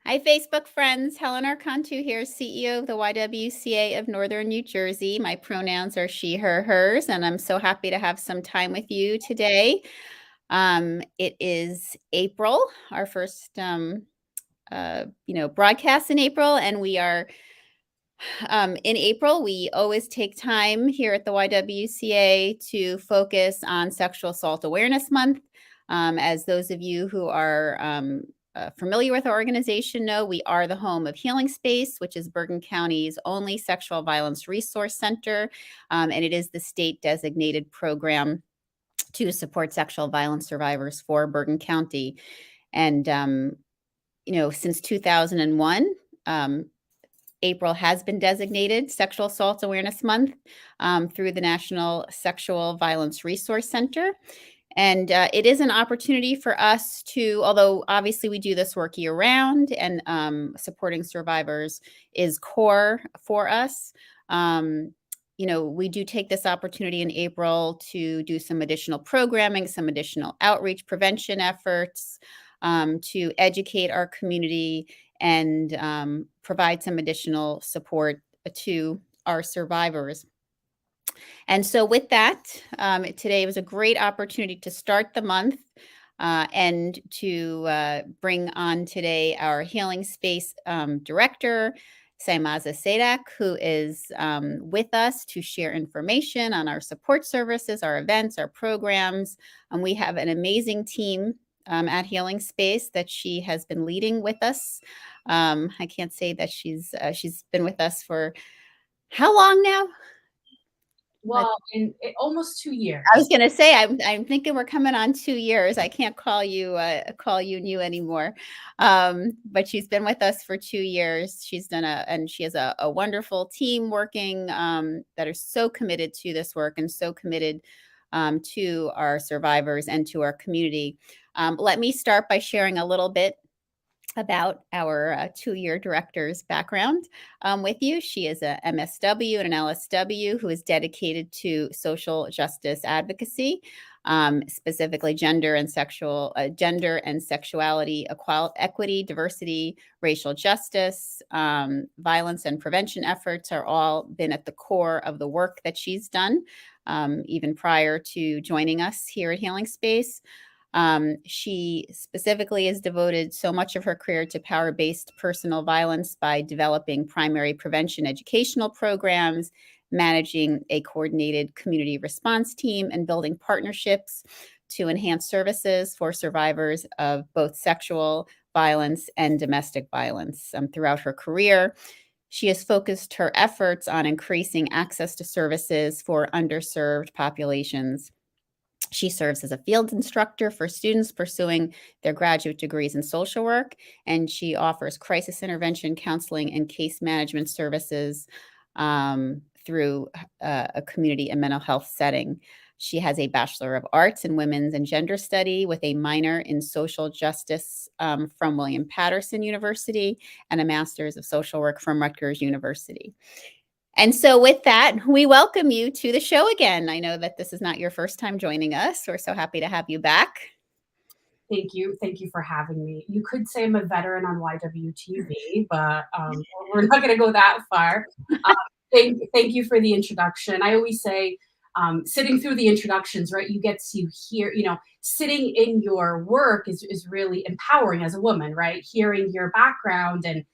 Hi, Facebook friends. Helen Arcantu here, CEO of the YWCA of Northern New Jersey. My pronouns are she, her, hers, and I'm so happy to have some time with you today. It is April, our first, broadcast in April, and we are in April. We always take time here at the YWCA to focus on Sexual Assault Awareness Month. As those of you who are familiar with our organization know, we are the home of Healing Space, which is Bergen County's only sexual violence resource center, and it is the state designated program to support sexual violence survivors for Bergen County. And, since 2001, April has been designated Sexual Assault Awareness Month through the National Sexual Violence Resource Center. And it is an opportunity for us to, although obviously we do this work year round and supporting survivors is core for us. We do take this opportunity in April to do some additional programming, some additional outreach prevention efforts, to educate our community and provide some additional support to our survivors. And so with that, today was a great opportunity to start the month and to bring on today our Healing Space director, Saimaza Sadak, who is with us to share information on our support services, our events, our programs. And we have an amazing team at Healing Space that she has been leading with us. I can't say that she's been with us for how long now? Well, in almost 2 years. I was gonna say, I'm thinking we're coming on 2 years. I can't call you new anymore. But she's been with us for 2 years. And she has a wonderful team working that are so committed to this work and so committed to our survivors and to our community. Let me start by sharing a little bit about our 2-year director's background with you. She is a MSW and an LSW who is dedicated to social justice advocacy, specifically gender and sexuality, equity, diversity, racial justice, violence and prevention efforts are all been at the core of the work that she's done, even prior to joining us here at Healing Space. She specifically has devoted so much of her career to power-based personal violence by developing primary prevention educational programs, managing a coordinated community response team, and building partnerships to enhance services for survivors of both sexual violence and domestic violence. Throughout her career, she has focused her efforts on increasing access to services for underserved populations. She serves as a field instructor for students pursuing their graduate degrees in social work, and she offers crisis intervention, counseling, and case management services through a community and mental health setting. She has a Bachelor of Arts in Women's and Gender Study with a minor in Social Justice from William Patterson University and a Master's of Social Work from Rutgers University. And so with that, we welcome you to the show again. I know that this is not your first time joining us. We're so happy to have you back. Thank you. Thank you for having me. You could say I'm a veteran on YWTV, but we're not going to go that far. Thank you for the introduction. I always say, sitting through the introductions, right, you get to hear, sitting in your work is really empowering as a woman, right? Hearing your background and,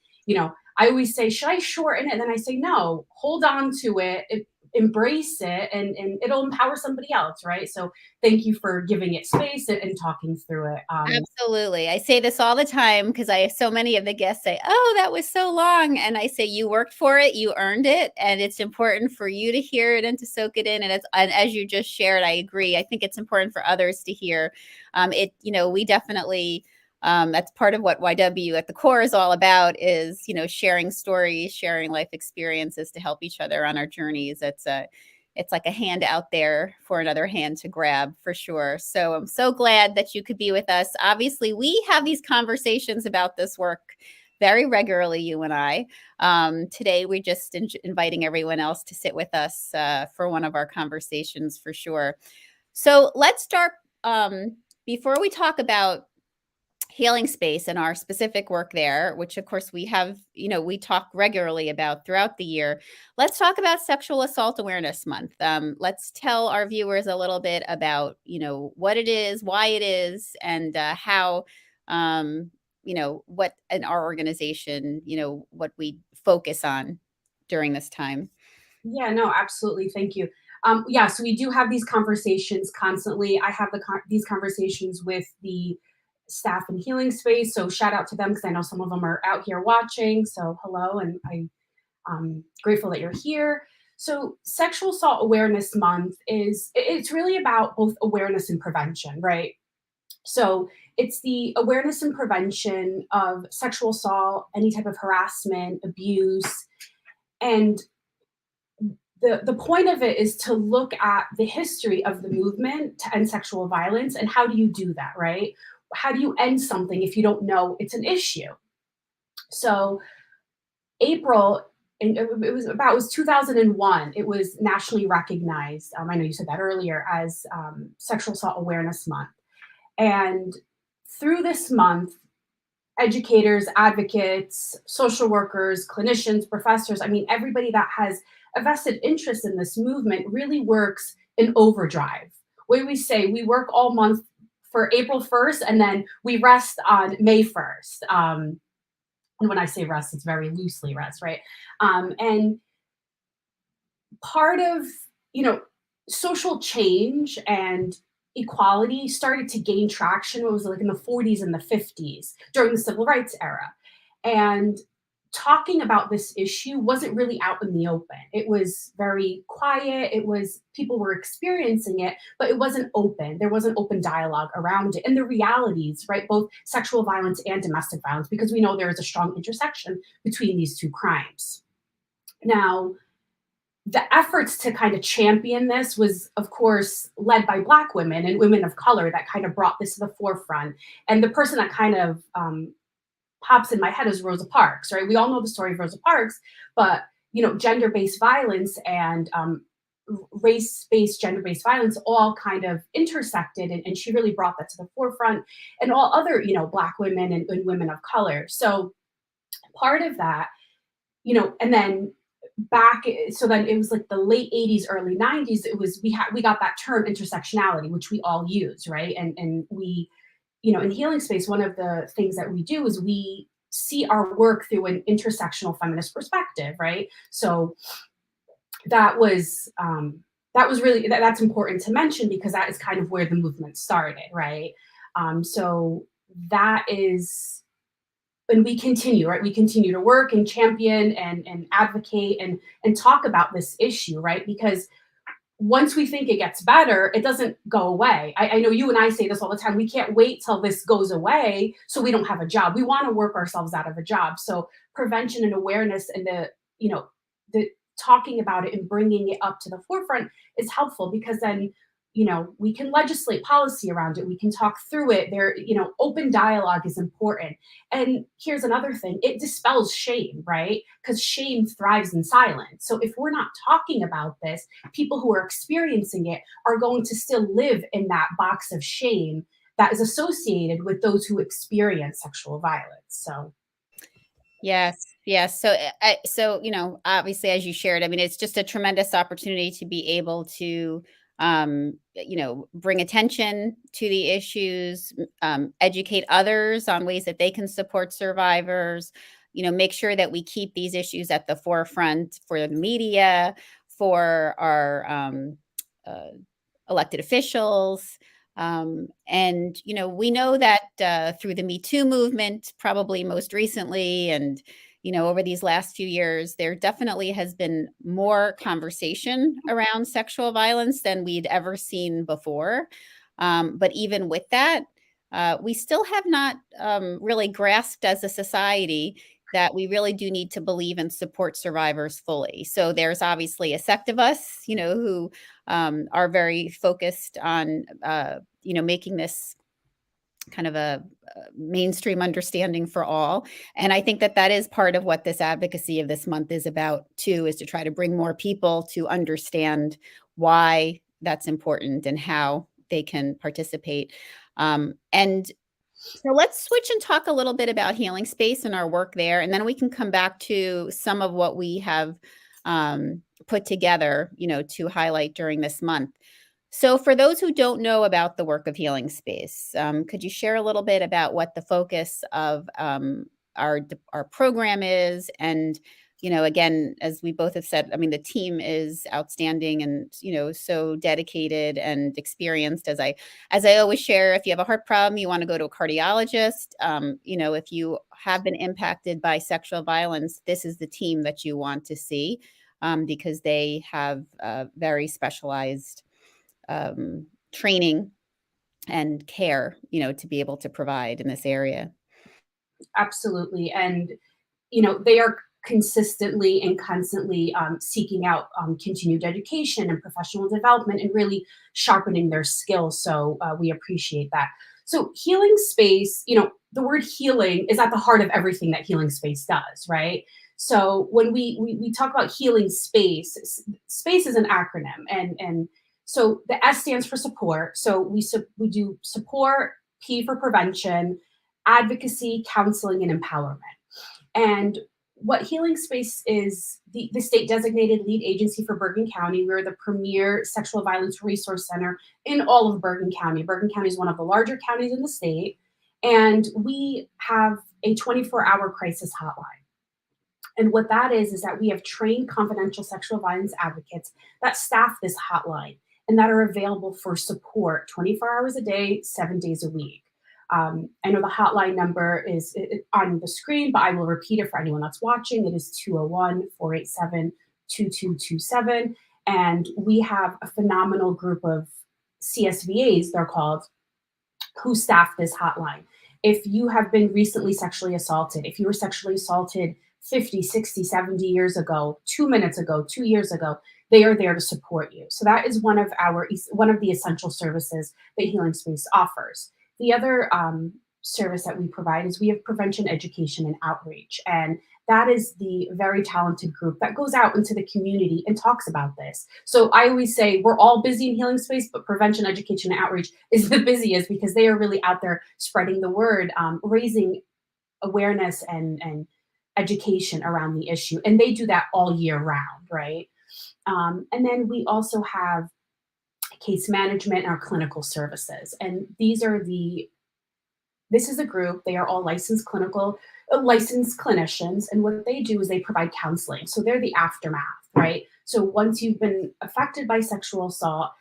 I always say, should I shorten it? And then I say, no, hold on to it, embrace it, and it'll empower somebody else, right? So thank you for giving it space and talking through it. Absolutely. I say this all the time because I have so many of the guests say, oh, that was so long. And I say, you worked for it, you earned it. And it's important for you to hear it and to soak it in. And as you just shared, I agree. I think it's important for others to hear we definitely, that's part of what YW at the core is all about is, sharing stories, sharing life experiences to help each other on our journeys. It's like a hand out there for another hand to grab for sure. So I'm so glad that you could be with us. Obviously, we have these conversations about this work very regularly, you and I. Today, we're just inviting everyone else to sit with us for one of our conversations for sure. So let's start before we talk about Healing Space and our specific work there, which of course we have, we talk regularly about throughout the year. Let's talk about Sexual Assault Awareness Month. Let's tell our viewers a little bit about, what it is, why it is, and how, what in our organization, what we focus on during this time. Yeah, no, absolutely. Thank you. Yeah, so we do have these conversations constantly. I have these conversations with the staff in Healing Space. So shout out to them because I know some of them are out here watching. So hello, and I'm grateful that you're here. So Sexual Assault Awareness Month it's really about both awareness and prevention, right? So it's the awareness and prevention of sexual assault, any type of harassment, abuse, and the point of it is to look at the history of the movement to end sexual violence and how do you do that, right? How do you end something if you don't know it's an issue? So April, and it was 2001. It was nationally recognized. I know you said that earlier as Sexual Assault Awareness Month, and through this month, educators, advocates, social workers, clinicians, professors, I mean, everybody that has a vested interest in this movement really works in overdrive. We say we work all month for April 1st and then we rest on May 1st. And when I say rest, it's very loosely rest, right? And part of, you know, social change and equality started to gain traction. It was like in the 40s and the 50s during the civil rights era. And talking about this issue wasn't really out in the open. It was very quiet. It was people were experiencing it, but it wasn't open. There wasn't open dialogue around it. And the realities, right? Both sexual violence and domestic violence, because we know there is a strong intersection between these two crimes. Now, the efforts to kind of champion this was, of course, led by Black women and women of color that kind of brought this to the forefront. And the person that kind of pops in my head is Rosa Parks, right? We all know the story of Rosa Parks, but gender-based violence and race-based, gender-based violence all kind of intersected, and she really brought that to the forefront. And all other, Black women and women of color. So part of that, and then so then it was like the late 80s early 90s, it was we got that term intersectionality, which we all use, right? And we, in Healing Space, one of the things that we do is we see our work through an intersectional feminist perspective, right? So that was really that's important to mention because that is kind of where the movement started, right? So that is, and we continue, right? We continue to work and champion and advocate and talk about this issue, right? Because once we think it gets better, it doesn't go away. I know you and I say this all the time. We can't wait till this goes away so we don't have a job. We want to work ourselves out of a job. So prevention and awareness and the talking about it and bringing it up to the forefront is helpful because then we can legislate policy around it. We can talk through it. Open dialogue is important. And here's another thing, it dispels shame, right? Because shame thrives in silence. So if we're not talking about this, people who are experiencing it are going to still live in that box of shame that is associated with those who experience sexual violence. So Yes, yes. So obviously, as you shared, I mean, it's just a tremendous opportunity to be able to, bring attention to the issues, educate others on ways that they can support survivors. Make sure that we keep these issues at the forefront for the media, for our elected officials. And we know that through the Me Too movement, probably most recently, and over these last few years, there definitely has been more conversation around sexual violence than we'd ever seen before. But even with that, we still have not really grasped as a society that we really do need to believe and support survivors fully. So there's obviously a sect of us, who are very focused on, making this kind of a mainstream understanding for all. And I think that that is part of what this advocacy of this month is about too, is to try to bring more people to understand why that's important and how they can participate. And So let's switch and talk a little bit about Healing Space and our work there, and then we can come back to some of what we have put together, to highlight during this month. So, for those who don't know about the work of Healing Space, could you share a little bit about what the focus of our program is? And again, as we both have said, I mean, the team is outstanding and so dedicated and experienced. As I always share, if you have a heart problem, you want to go to a cardiologist. If you have been impacted by sexual violence, this is the team that you want to see, because they have very specialized training and care, to be able to provide in this area. Absolutely. And, they are consistently and constantly seeking out continued education and professional development and really sharpening their skills. So we appreciate that. So, Healing Space, the word healing is at the heart of everything that Healing Space does, right? So when we talk about Healing Space, space is an acronym, and so the S stands for support. So we do support, P for prevention, advocacy, counseling, and empowerment. And what Healing Space is, the state designated lead agency for Bergen County. We're the premier sexual violence resource center in all of Bergen County. Bergen County is one of the larger counties in the state. And we have a 24-hour crisis hotline. And what that is that we have trained confidential sexual violence advocates that staff this hotline and that are available for support 24 hours a day, 7 days a week. I know the hotline number is on the screen, but I will repeat it for anyone that's watching. It is 201-487-2227. And we have a phenomenal group of CSVAs, they're called, who staff this hotline. If you have been recently sexually assaulted, if you were sexually assaulted 50, 60, 70 years ago, 2 minutes ago, 2 years ago, they are there to support you. So that is one of the essential services that Healing Space offers. The other service that we provide is we have prevention, education, and outreach. And that is the very talented group that goes out into the community and talks about this. So I always say we're all busy in Healing Space, but prevention, education, and outreach is the busiest because they are really out there spreading the word, raising awareness and education around the issue. And they do that all year round, right? And then we also have case management and our clinical services. And this is a group, they are all licensed clinicians. And what they do is they provide counseling. So they're the aftermath, right? So once you've been affected by sexual assault,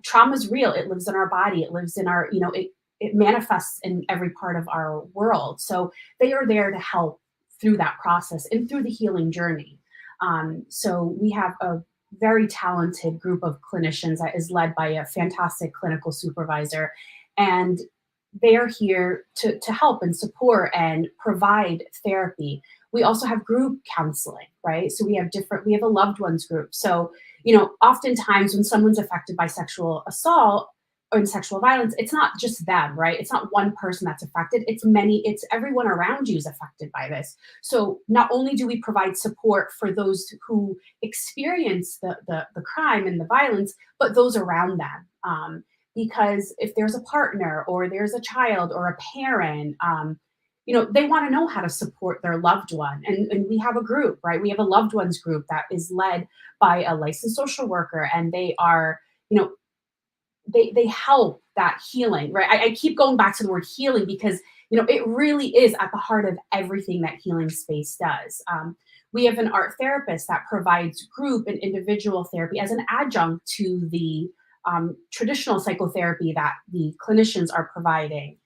trauma is real. It lives in our body. It lives in our, it manifests in every part of our world. So they are there to help through that process and through the healing journey. So we have a very talented group of clinicians that is led by a fantastic clinical supervisor. And they are here to help and support and provide therapy. We also have group counseling, right? So we have a loved ones group. So, oftentimes when someone's affected by sexual assault or in sexual violence, it's not just them, right? It's not one person that's affected. It's everyone around you is affected by this. So not only do we provide support for those who experience the crime and the violence, but those around them. Because if there's a partner or there's a child or a parent, they want to know how to support their loved one. And we have a group, right? We have a loved ones group that is led by a licensed social worker, and they are, they help that healing, right? I keep going back to the word healing because, it really is at the heart of everything that Healing Space does. We have an art therapist that provides group and individual therapy as an adjunct to the traditional psychotherapy that the clinicians are providing.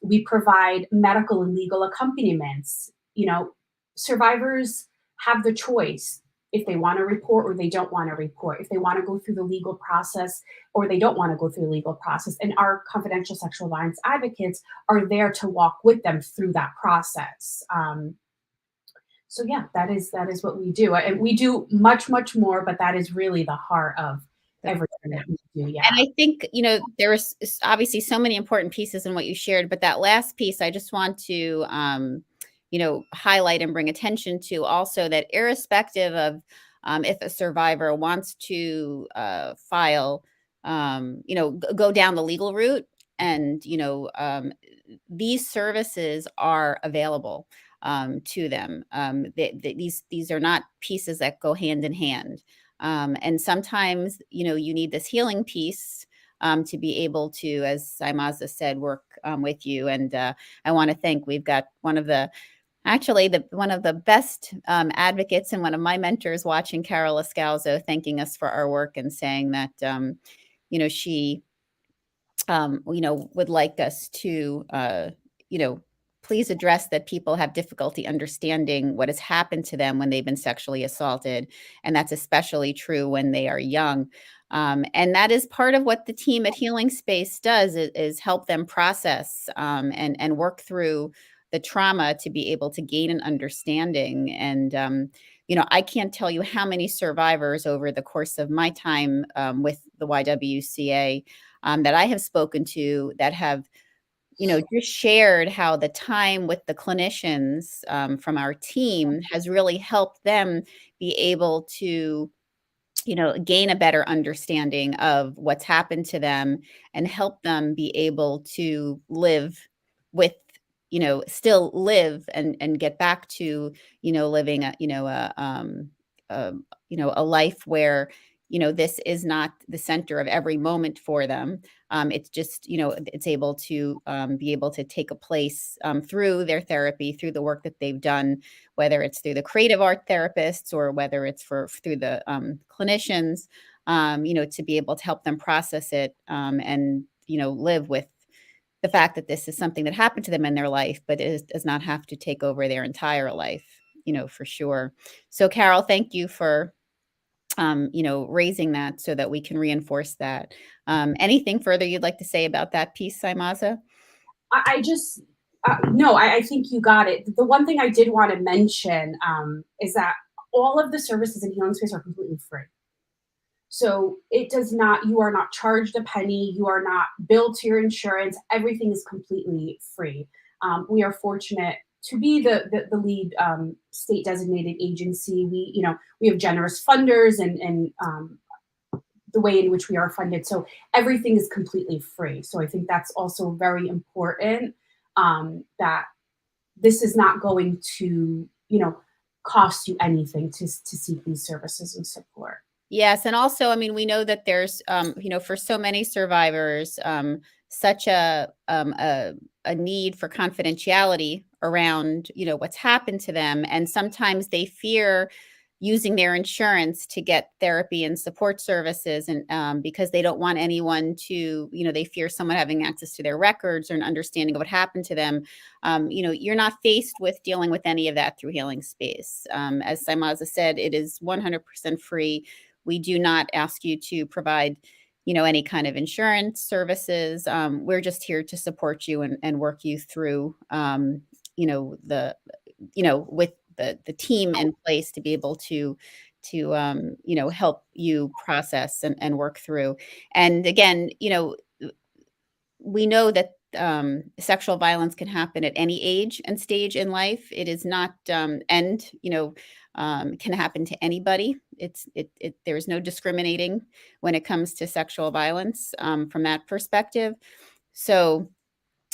We provide medical and legal accompaniments. Survivors have the choice if they want to report or they don't want to report, if they want to go through the legal process or they don't want to go through the legal process. And our confidential sexual violence advocates are there to walk with them through that process. So yeah, that is what we do. And we do much, much more, but that is really the heart of everything that we do. Yeah. And I think, there was obviously so many important pieces in what you shared, but that last piece, I just want to, highlight and bring attention to also that irrespective of if a survivor wants to file, go down the legal route and, these services are available to them. These are not pieces that go hand in hand. And sometimes, you need this healing piece to be able to, as Saimaza said, work with you. And I want to thank, we've got one of the best advocates and one of my mentors watching, Carol Escalzo, thanking us for our work and saying that, she, would like us to, please address that people have difficulty understanding what has happened to them when they've been sexually assaulted. And that's especially true when they are young. And that is part of what the team at Healing Space does, is help them process and work through the trauma to be able to gain an understanding. And, I can't tell you how many survivors over the course of my time with the YWCA that I have spoken to that have, just shared how the time with the clinicians from our team has really helped them be able to, gain a better understanding of what's happened to them and help them be able to live with, still live and get back to, living a life where, this is not the center of every moment for them. It's just, it's able to be able to take a place through their therapy, through the work that they've done, whether it's through the creative art therapists or whether it's through the clinicians, to be able to help them process it and, live with the fact that this is something that happened to them in their life, but it does not have to take over their entire life, for sure. So Carol, thank you for raising that so that we can reinforce that. Anything further you'd like to say about that piece, Saimaza? I just, no, I think you got it. The one thing I did want to mention is that all of the services in Healing Space are completely free. So you are not charged a penny, you are not billed to your insurance, everything is completely free. We are fortunate to be the lead state designated agency. We have generous funders and the way in which we are funded. So everything is completely free. So I think that's also very important, that this is not going to, cost you anything to seek these services and support. Yes, and also, we know that there's, for so many survivors, such a need for confidentiality around, what's happened to them, and sometimes they fear using their insurance to get therapy and support services, and because they don't want anyone to, they fear someone having access to their records or an understanding of what happened to them. You're not faced with dealing with any of that through Healing Space. As Saimaza said, it is 100% free. We do not ask you to provide, any kind of insurance services. We're just here to support you and work you through, with the team in place to be able to help you process and work through. And again, we know that sexual violence can happen at any age and stage in life. It is not can happen to anybody. There's no discriminating when it comes to sexual violence from that perspective. So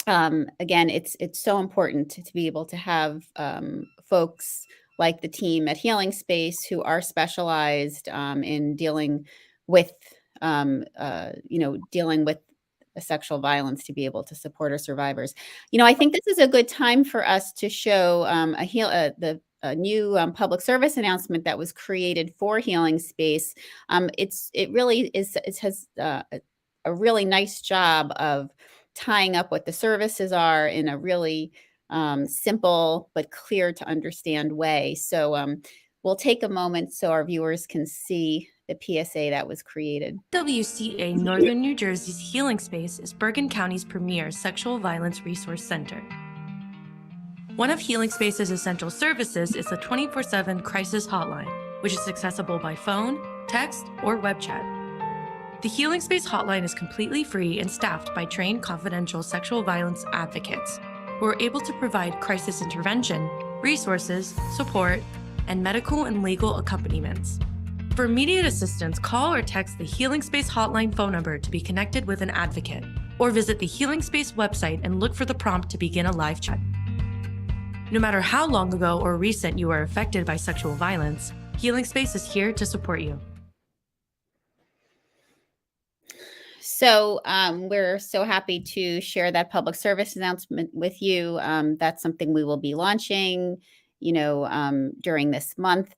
again, it's so important to be able to have folks like the team at Healing Space who are specialized in dealing with sexual violence to be able to support our survivors. I think this is a good time for us to show a new public service announcement that was created for Healing Space. It has a really nice job of tying up what the services are in a really simple but clear to understand way. So we'll take a moment so our viewers can see the PSA that was created. WCA Northern New Jersey's Healing Space is Bergen County's premier sexual violence resource center. One of Healing Space's essential services is the 24/7 crisis hotline, which is accessible by phone, text, or web chat. The Healing Space hotline is completely free and staffed by trained confidential sexual violence advocates who are able to provide crisis intervention, resources, support, and medical and legal accompaniments. For immediate assistance, call or text the Healing Space hotline phone number to be connected with an advocate. or visit the Healing Space website and look for the prompt to begin a live chat. No matter how long ago or recent you were affected by sexual violence, Healing Space is here to support you. So we're so happy to share that public service announcement with you. That's something we will be launching, during this month.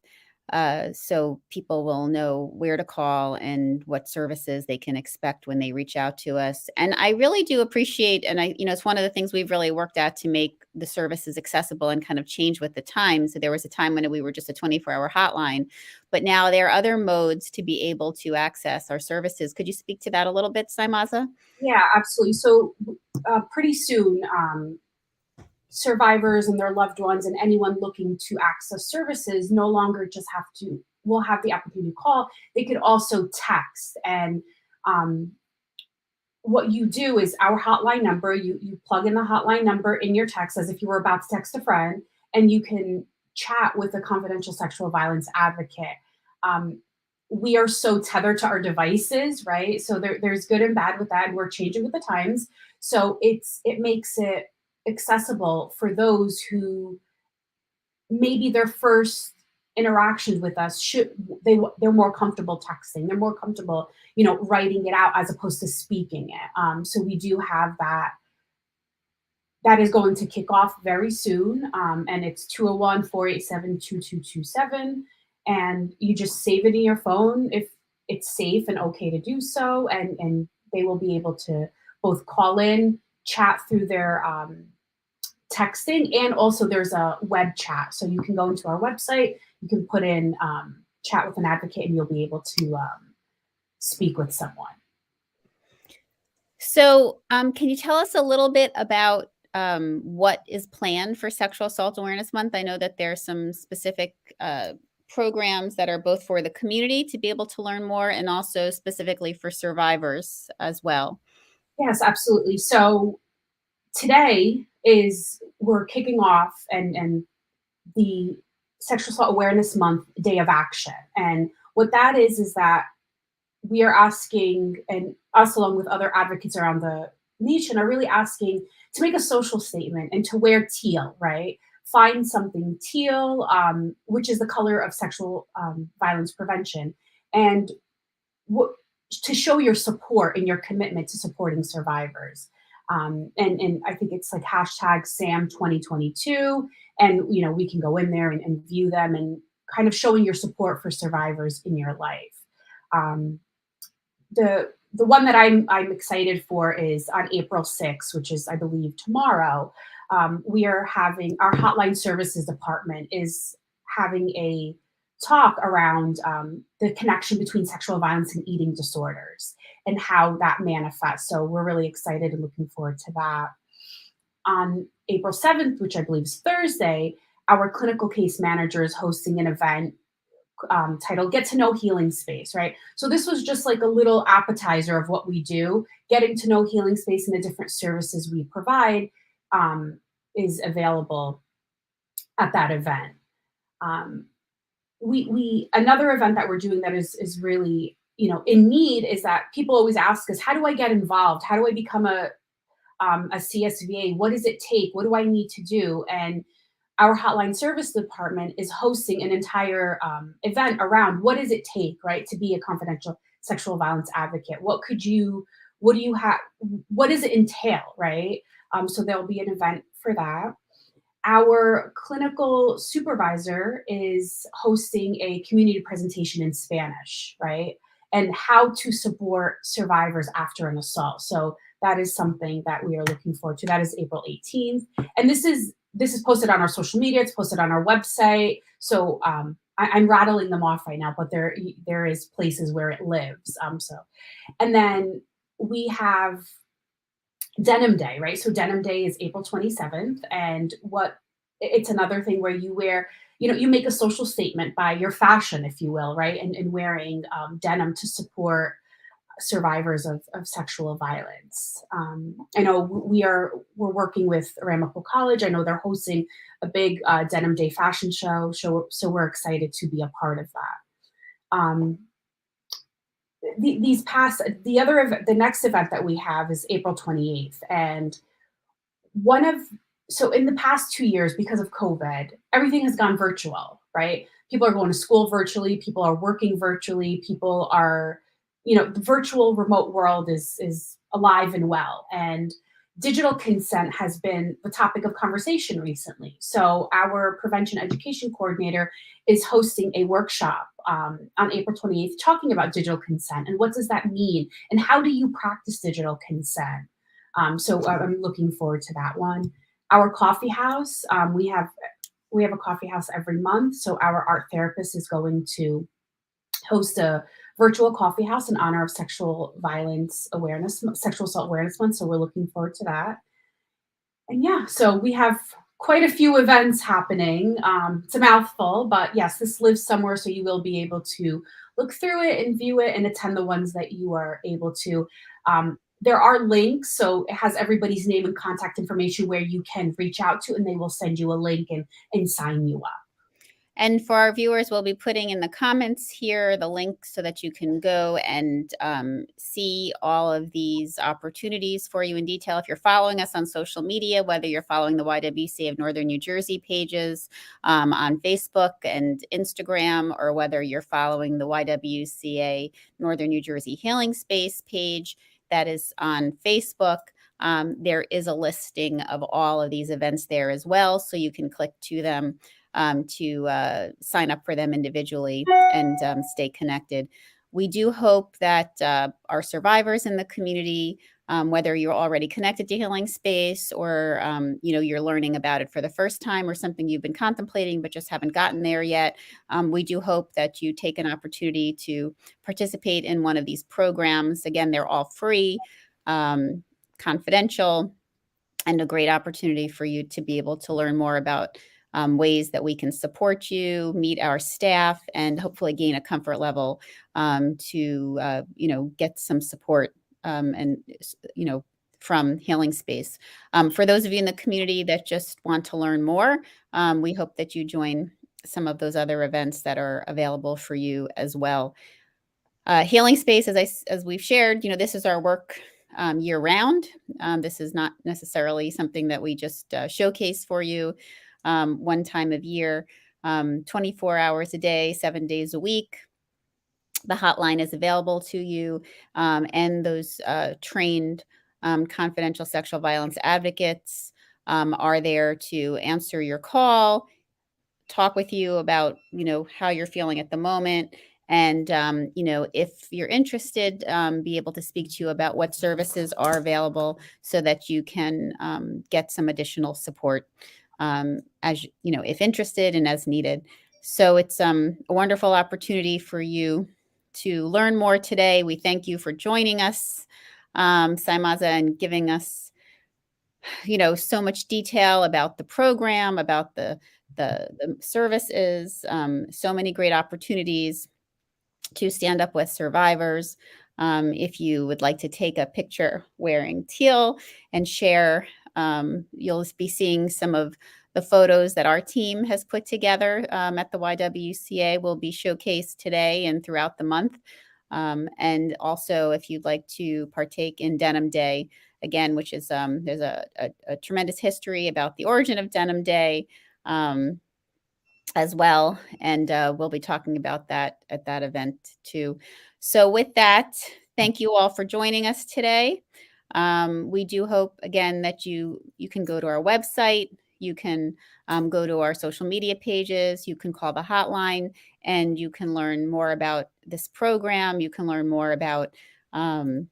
So people will know where to call and what services they can expect when they reach out to us. And I really do appreciate, and it's one of the things we've really worked at to make the services accessible and kind of change with the times. So there was a time when we were just a 24-hour hotline, but now there are other modes to be able to access our services. Could you speak to that a little bit, Saimaza? Yeah, absolutely. So pretty soon, survivors and their loved ones and anyone looking to access services no longer just will have the opportunity to call. They could also text. And what you do is our hotline number, you plug in the hotline number in your text as if you were about to text a friend, and you can chat with a confidential sexual violence advocate. We are so tethered to our devices, right? So there's good and bad with that, and we're changing with the times. So it makes it accessible for those who maybe their first interactions with us they're more comfortable texting, they're more comfortable writing it out as opposed to speaking it. So we do have that is going to kick off very soon, and it's 201-487-2227, and you just save it in your phone if it's safe and okay to do so, and they will be able to both call in, chat through their texting, and also there's a web chat. So you can go into our website, you can put in chat with an advocate, and you'll be able to speak with someone. So can you tell us a little bit about what is planned for Sexual Assault Awareness Month? I know that there's some specific programs that are both for the community to be able to learn more, and also specifically for survivors as well. Yes, absolutely. So today we're kicking off and the Sexual Assault Awareness Month Day of Action. And what that is that we are asking, and us along with other advocates around the nation are really asking to make a social statement and to wear teal, right? Find something teal, which is the color of sexual violence prevention, and to show your support and your commitment to supporting survivors. And I think it's like hashtag SAM 2022. And, we can go in there and view them and kind of showing your support for survivors in your life. The one that I'm excited for is on April 6th, which is, I believe, tomorrow. We are having our hotline services department is having a talk around the connection between sexual violence and eating disorders and how that manifests. So we're really excited and looking forward to that. On April 7th, which I believe is Thursday, our clinical case manager is hosting an event titled Get to Know Healing Space, right? So this was just like a little appetizer of what we do. Getting to know Healing Space and the different services we provide is available at that event. Another event that we're doing that is really in need is that people always ask us, how do I get involved? How do I become a CSVA? What does it take? What do I need to do? And our hotline service department is hosting an entire event around what does it take, right, to be a confidential sexual violence advocate? What do you have? What does it entail, right? So there'll be an event for that. Our clinical supervisor is hosting a community presentation in Spanish, right? And how to support survivors after an assault. So that is something that we are looking forward to. That is April 18th. And this is posted on our social media. It's posted on our website. So I'm rattling them off right now, but there is places where it lives. And then we have Denim Day, right? So Denim Day is April 27th. And it's another thing where you wear, you make a social statement by your fashion, if you will, right? And wearing denim to support survivors of sexual violence. I know we're working with Ramapo College. I know they're hosting a big Denim Day fashion show. So we're excited to be a part of that. the next event that we have is April 28th. And so in the past 2 years, because of COVID, everything has gone virtual, right? People are going to school virtually, people are working virtually, people are, the virtual remote world is alive and well. And digital consent has been the topic of conversation recently. So our prevention education coordinator is hosting a workshop on April 28th talking about digital consent and what does that mean and how do you practice digital consent. So I'm looking forward to that one. Our coffee house, we have a coffee house every month. So our art therapist is going to host a virtual coffee house in honor of Sexual Assault Awareness Month. So we're looking forward to that. And yeah, so we have quite a few events happening. It's a mouthful, but yes, this lives somewhere, so you will be able to look through it and view it and attend the ones that you are able to. There are links, so it has everybody's name and contact information where you can reach out to, and they will send you a link and sign you up. And for our viewers, we'll be putting in the comments here the link so that you can go and see all of these opportunities for you in detail. If you're following us on social media, whether you're following the YWCA of Northern New Jersey pages on Facebook and Instagram, or whether you're following the YWCA Northern New Jersey Healing Space page that is on Facebook, there is a listing of all of these events there as well. So you can click to them to sign up for them individually and stay connected. We do hope that our survivors in the community, whether you're already connected to Healing Space or you're learning about it for the first time or something you've been contemplating but just haven't gotten there yet, we do hope that you take an opportunity to participate in one of these programs. Again, they're all free, confidential, and a great opportunity for you to be able to learn more about ways that we can support you, meet our staff, and hopefully gain a comfort level to get some support from Healing Space. For those of you in the community that just want to learn more, we hope that you join some of those other events that are available for you as well. Healing Space, as we've shared, this is our work year round. This is not necessarily something that we just showcase for you one time of year, 24 hours a day, 7 days a week. The hotline is available to you, and those trained confidential sexual violence advocates are there to answer your call, talk with you about, how you're feeling at the moment. And, if you're interested, be able to speak to you about what services are available so that you can get some additional support as if interested and as needed. So it's a wonderful opportunity for you to learn more today. We thank you for joining us, Saimaza, and giving us, so much detail about the program, about the services, so many great opportunities to stand up with survivors. If you would like to take a picture wearing teal and share, you'll be seeing some of the photos that our team has put together at the YWCA will be showcased today and throughout the month. And also, if you'd like to partake in Denim Day, again, which is there's a tremendous history about the origin of Denim Day as well. And we'll be talking about that at that event too. So with that, thank you all for joining us today. We do hope, again, that you can go to our website, you can go to our social media pages, you can call the hotline, and you can learn more about this program. You can learn more about, the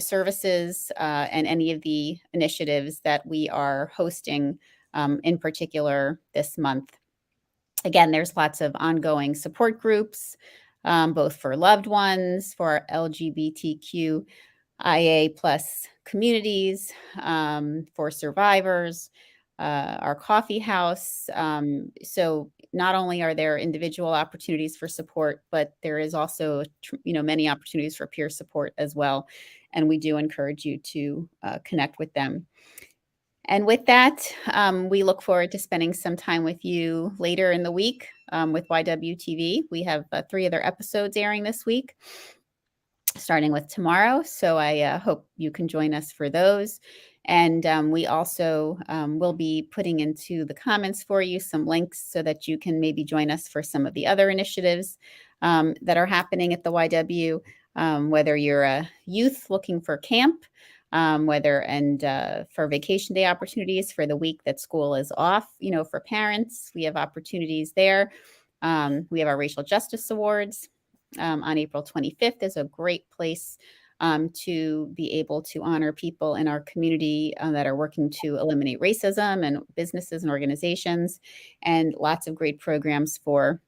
services and any of the initiatives that we are hosting in particular this month. Again, there's lots of ongoing support groups, both for loved ones, for LGBTQIA+ communities, for survivors, our coffee house. So not only are there individual opportunities for support, but there is also, many opportunities for peer support as well. And we do encourage you to connect with them. And with that, we look forward to spending some time with you later in the week with YWTV. We have 3 other episodes airing this week. starting with tomorrow. So I hope you can join us for those. And we also will be putting into the comments for you some links so that you can maybe join us for some of the other initiatives that are happening at the YW, whether you're a youth looking for camp, for vacation day opportunities for the week that school is off. For parents, we have opportunities there. We have our Racial Justice Awards on April 25th is a great place to be able to honor people in our community that are working to eliminate racism, and businesses and organizations, and lots of great programs for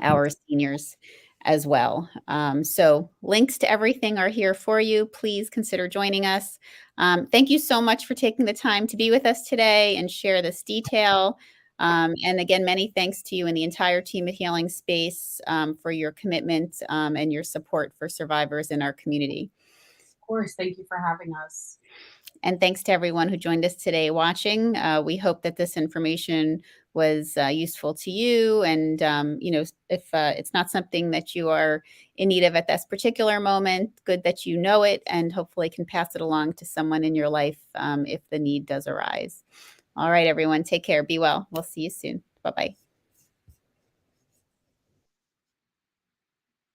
our seniors as well. So links to everything are here for you. Please consider joining us. Thank you so much for taking the time to be with us today and share this detail. And again, many thanks to you and the entire team at Healing Space for your commitment and your support for survivors in our community. Of course, thank you for having us. And thanks to everyone who joined us today watching. We hope that this information was useful to you. And, if it's not something that you are in need of at this particular moment, good that you know it and hopefully can pass it along to someone in your life if the need does arise. All right, everyone, take care. Be well. We'll see you soon. Bye-bye.